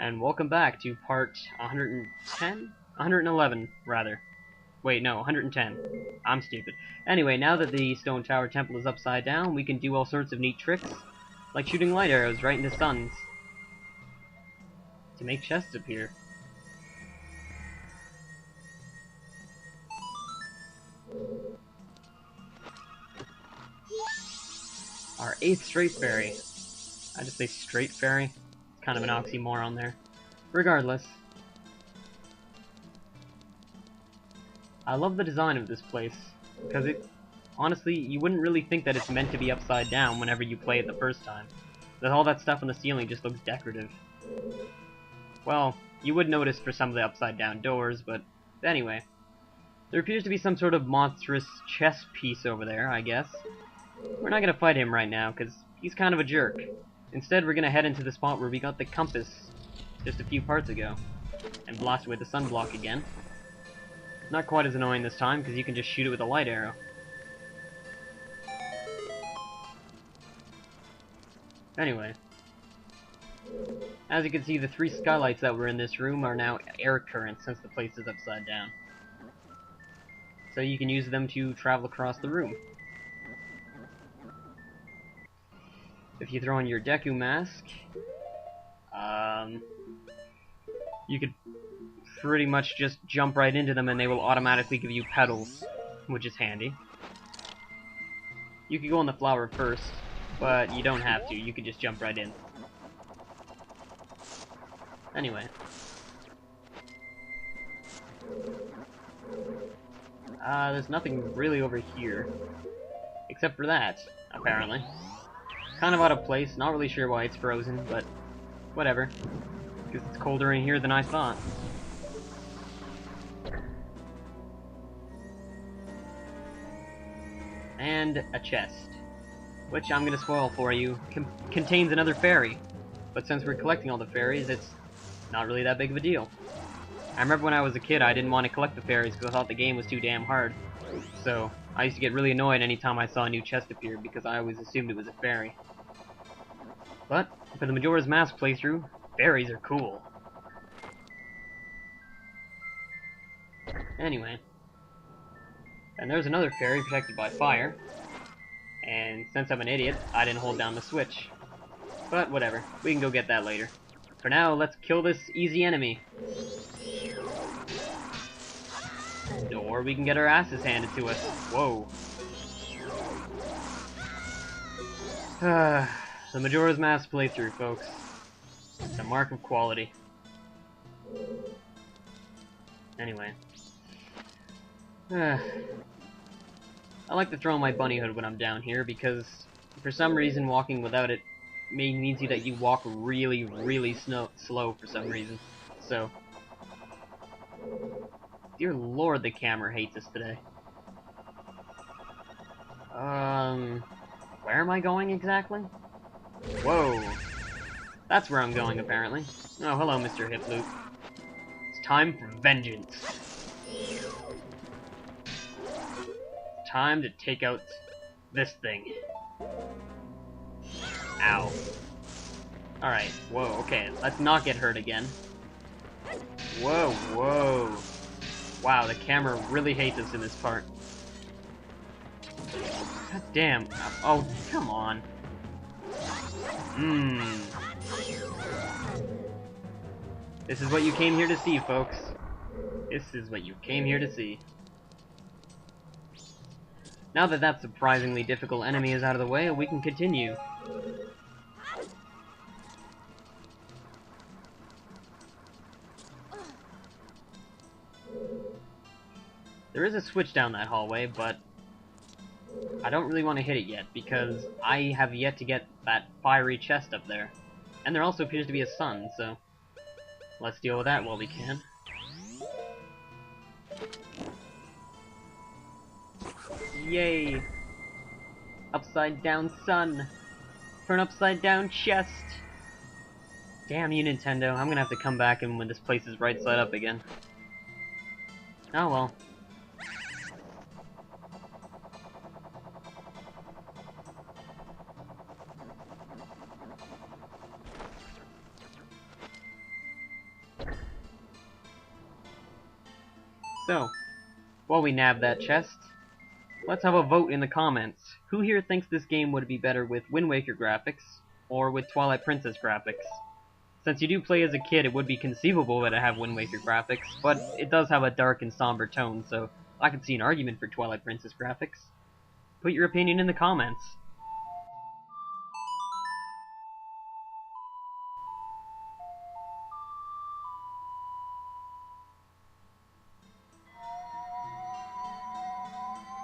And welcome back to part 110? 111, rather. Wait, no, 110. I'm stupid. Anyway, now that the Stone Tower Temple is upside down, we can do all sorts of neat tricks, like shooting light arrows right into suns, to make chests appear. Our 8th straight fairy. I just say straight fairy. It's kind of an oxymoron there. Regardless. I love the design of this place, because honestly, you wouldn't really think that it's meant to be upside down whenever you play it the first time. That all that stuff on the ceiling just looks decorative. Well, you would notice for some of the upside down doors, but anyway. There appears to be some sort of monstrous chess piece over there, I guess. We're not gonna fight him right now, because he's kind of a jerk. Instead, we're gonna head into the spot where we got the compass just a few parts ago, and blast away the sunblock again. Not quite as annoying this time, because you can just shoot it with a light arrow. Anyway. As you can see, the 3 skylights that were in this room are now air currents since the place is upside down. So you can use them to travel across the room. If you throw on your Deku mask, you could pretty much just jump right into them and they will automatically give you petals, which is handy. You could go on the flower first, but you don't have to. You could just jump right in. Anyway. There's nothing really over here. Except for that, apparently. Kind of out of place, not really sure why it's frozen, but whatever. Because it's colder in here than I thought. And a chest, which I'm gonna spoil for you, contains another fairy. But since we're collecting all the fairies, it's not really that big of a deal. I remember when I was a kid, I didn't want to collect the fairies because I thought the game was too damn hard. So, I used to get really annoyed anytime I saw a new chest appear because I always assumed it was a fairy. But, for the Majora's Mask playthrough, fairies are cool. Anyway. And there's another fairy protected by fire. And since I'm an idiot, I didn't hold down the switch. But whatever, we can go get that later. For now, let's kill this easy enemy. Or we can get our asses handed to us. Whoa. The Majora's Mask playthrough, folks. It's a mark of quality. Anyway. I like to throw on my bunny hood when I'm down here because for some reason walking without it means that you walk really, really slow for some reason. So, dear lord, the camera hates us today. Where am I going exactly? Whoa. That's where I'm going, apparently. Oh, hello, Mr. Hiploop. It's time for vengeance. Time to take out this thing. Ow. Alright, whoa, okay, let's not get hurt again. Whoa, whoa. Wow, the camera really hates us in this part. God damn. Oh, come on. This is what you came here to see, folks. This is what you came here to see. Now that that surprisingly difficult enemy is out of the way, we can continue. There is a switch down that hallway, but I don't really want to hit it yet, because I have yet to get that fiery chest up there. And there also appears to be a sun, so let's deal with that while we can. Yay! Upside down sun! For an upside down chest! Damn you, Nintendo. I'm gonna have to come back and when this place is right side up again. Oh well. So, while we nab that chest, let's have a vote in the comments. Who here thinks this game would be better with Wind Waker graphics, or with Twilight Princess graphics? Since you do play as a kid, it would be conceivable that it have Wind Waker graphics, but it does have a dark and somber tone, so I could see an argument for Twilight Princess graphics. Put your opinion in the comments.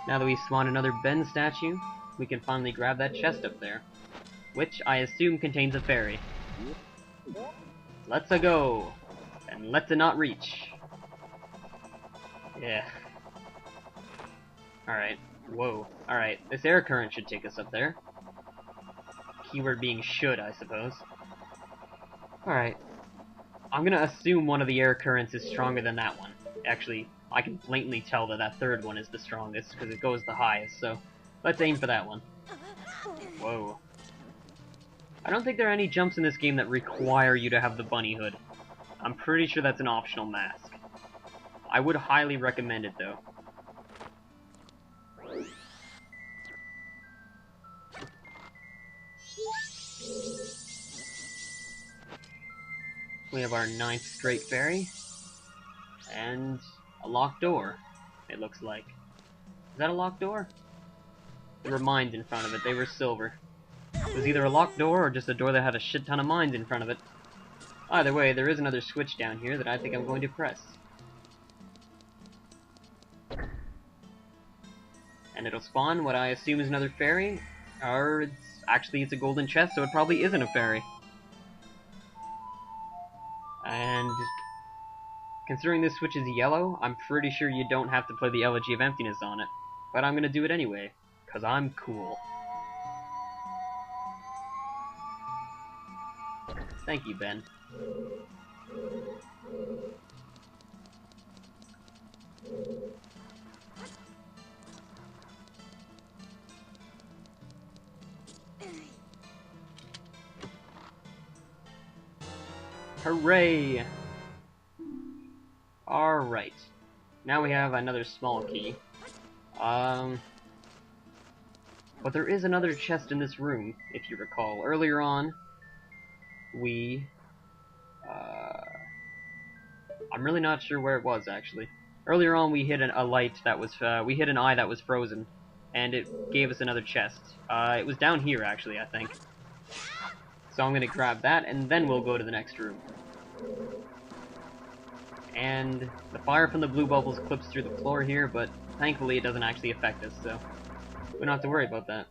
Now that we spawned another Ben statue, we can finally grab that chest up there, which I assume contains a fairy. Let's-a go, and let's-a not reach. Yeah. Alright, whoa. Alright, this air current should take us up there. Keyword being should, I suppose. Alright. I'm gonna assume one of the air currents is stronger than that one. Actually, I can blatantly tell that that third one is the strongest, because it goes the highest, so let's aim for that one. Whoa. I don't think there are any jumps in this game that require you to have the bunny hood. I'm pretty sure that's an optional mask. I would highly recommend it, though. We have our 9th straight fairy. And a locked door, it looks like. Is that a locked door? There were mines in front of it, they were silver. It was either a locked door or just a door that had a shit ton of mines in front of it. Either way, there is another switch down here that I think I'm going to press. And it'll spawn what I assume is another fairy, or it's a golden chest, so it probably isn't a fairy. And considering this switch is yellow, I'm pretty sure you don't have to play the Elegy of Emptiness on it. But I'm gonna do it anyway, because I'm cool. Thank you, Ben. Hooray! Alright. Now we have another small key. But there is another chest in this room, if you recall. Earlier on, we... I'm really not sure where it was, actually. Earlier on, we hit a light that was... we hit an eye that was frozen, and it gave us another chest. It was down here, actually, I think. So I'm gonna grab that, and then we'll go to the next room. And the fire from the blue bubbles clips through the floor here, but thankfully it doesn't actually affect us, so we don't have to worry about that.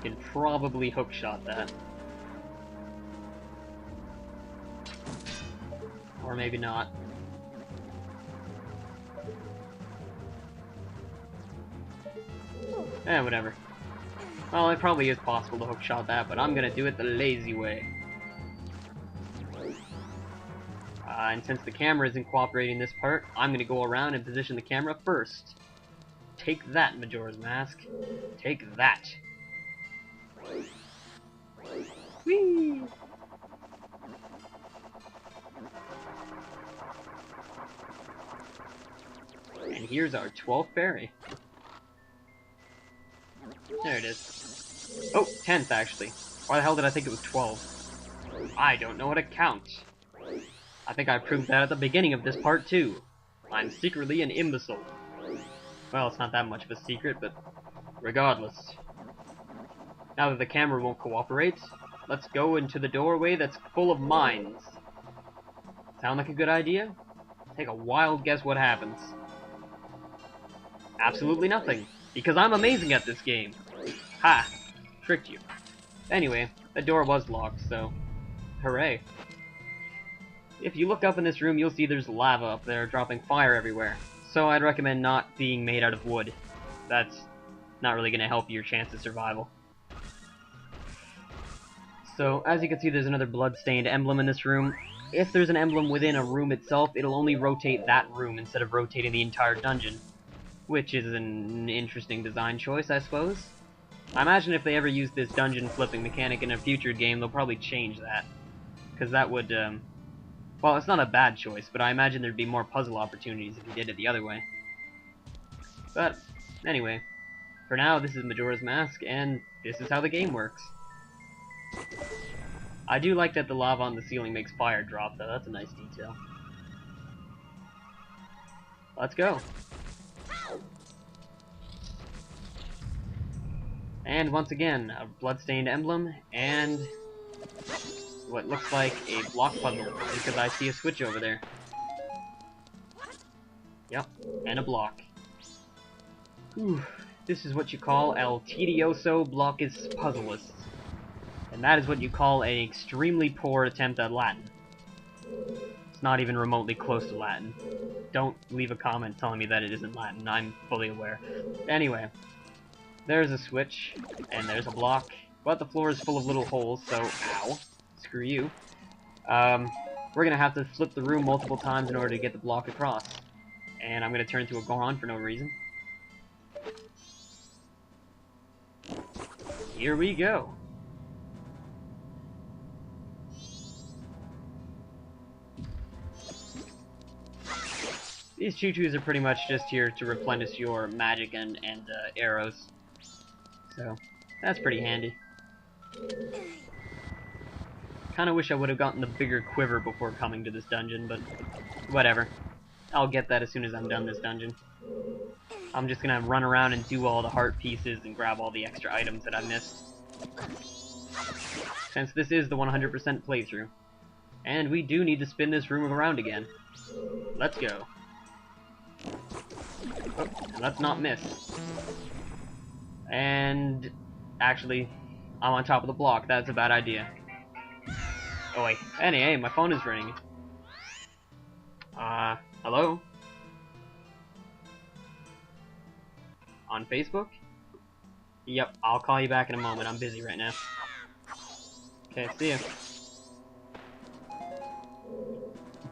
Can probably hookshot that. Or maybe not. Whatever. Well, it probably is possible to hookshot that, but I'm gonna do it the lazy way. And since the camera isn't cooperating this part, I'm gonna go around and position the camera first. Take that, Majora's Mask. Take that. Whee! And here's our 12th fairy. There it is. Oh, 10th actually. Why the hell did I think it was 12? I don't know how to count. I think I proved that at the beginning of this part too. I'm secretly an imbecile. Well, it's not that much of a secret, but regardless. Now that the camera won't cooperate, let's go into the doorway that's full of mines. Sound like a good idea? Take a wild guess what happens. Absolutely nothing, because I'm amazing at this game. Ha! Tricked you. Anyway, the door was locked, so hooray. If you look up in this room, you'll see there's lava up there dropping fire everywhere. So I'd recommend not being made out of wood. That's not really going to help your chance of survival. So, as you can see, there's another blood-stained emblem in this room. If there's an emblem within a room itself, it'll only rotate that room instead of rotating the entire dungeon. Which is an interesting design choice, I suppose. I imagine if they ever use this dungeon flipping mechanic in a future game, they'll probably change that. Because that would, well, it's not a bad choice, but I imagine there'd be more puzzle opportunities if you did it the other way. But, anyway, for now, this is Majora's Mask, and this is how the game works. I do like that the lava on the ceiling makes fire drop, though. That's a nice detail. Let's go. And once again, a bloodstained emblem, and what looks like a block puzzle, because I see a switch over there. Yep, and a block. Whew, this is what you call el tedioso blockus puzzleus. And that is what you call an extremely poor attempt at Latin. It's not even remotely close to Latin. Don't leave a comment telling me that it isn't Latin, I'm fully aware. Anyway, there's a switch, and there's a block, but the floor is full of little holes, so ow, screw you. We're gonna have to flip the room multiple times in order to get the block across. And I'm gonna turn into a Goron for no reason. Here we go. These choo-choos are pretty much just here to replenish your magic and arrows. So, that's pretty handy. Kinda wish I would have gotten the bigger quiver before coming to this dungeon, but whatever. I'll get that as soon as I'm done this dungeon. I'm just gonna run around and do all the heart pieces and grab all the extra items that I missed. Since this is the 100% playthrough. And we do need to spin this room around again. Let's go. Oh, and let's not miss. And actually, I'm on top of the block. That's a bad idea. Oh wait, hey, my phone is ringing. Hello? On Facebook? Yep, I'll call you back in a moment. I'm busy right now. Okay, see ya.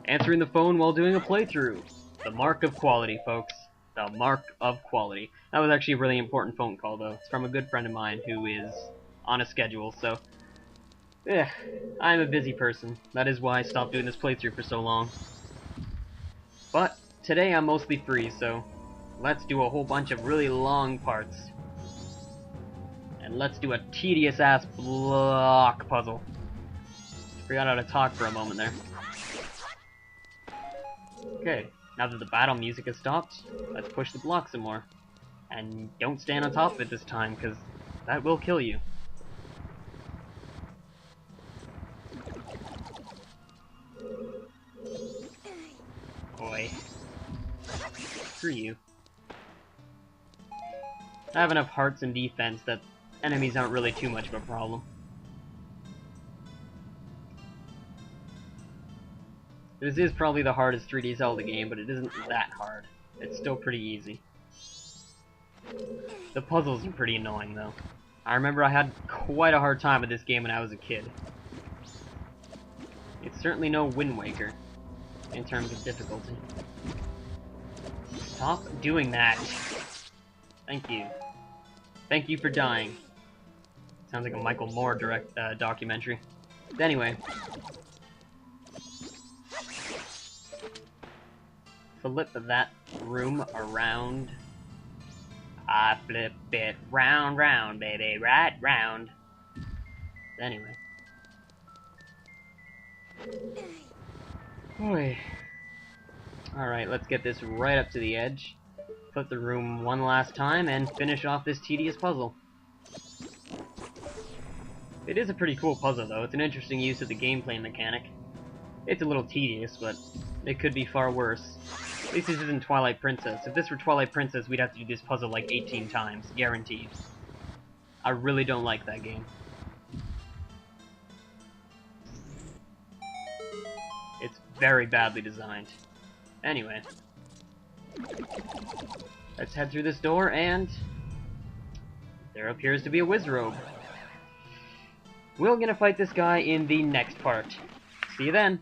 Answering the phone while doing a playthrough. The mark of quality, folks. The mark of quality. That was actually a really important phone call, though. It's from a good friend of mine who is on a schedule, so... I'm a busy person. That is why I stopped doing this playthrough for so long. But, today I'm mostly free, so... let's do a whole bunch of really long parts. And let's do a tedious-ass block puzzle. Forgot how to talk for a moment there. Okay. Now that the battle music has stopped, let's push the block some more. And don't stand on top of it this time, because that will kill you. Boy. Screw you. I have enough hearts and defense that enemies aren't really too much of a problem. This is probably the hardest 3D Zelda game, but it isn't that hard. It's still pretty easy. The puzzles are pretty annoying, though. I remember I had quite a hard time with this game when I was a kid. It's certainly no Wind Waker, in terms of difficulty. Stop doing that! Thank you. Thank you for dying. Sounds like a Michael Moore documentary. But anyway. Flip that room around. I flip it round, round, baby, right round. Anyway. Boy. Alright, let's get this right up to the edge. Flip the room one last time and finish off this tedious puzzle. It is a pretty cool puzzle, though. It's an interesting use of the gameplay mechanic. It's a little tedious, but it could be far worse. At least this isn't Twilight Princess. If this were Twilight Princess, we'd have to do this puzzle like 18 times. Guaranteed. I really don't like that game. It's very badly designed. Anyway. Let's head through this door, and... there appears to be a Wizrobe. We're gonna fight this guy in the next part. See you then!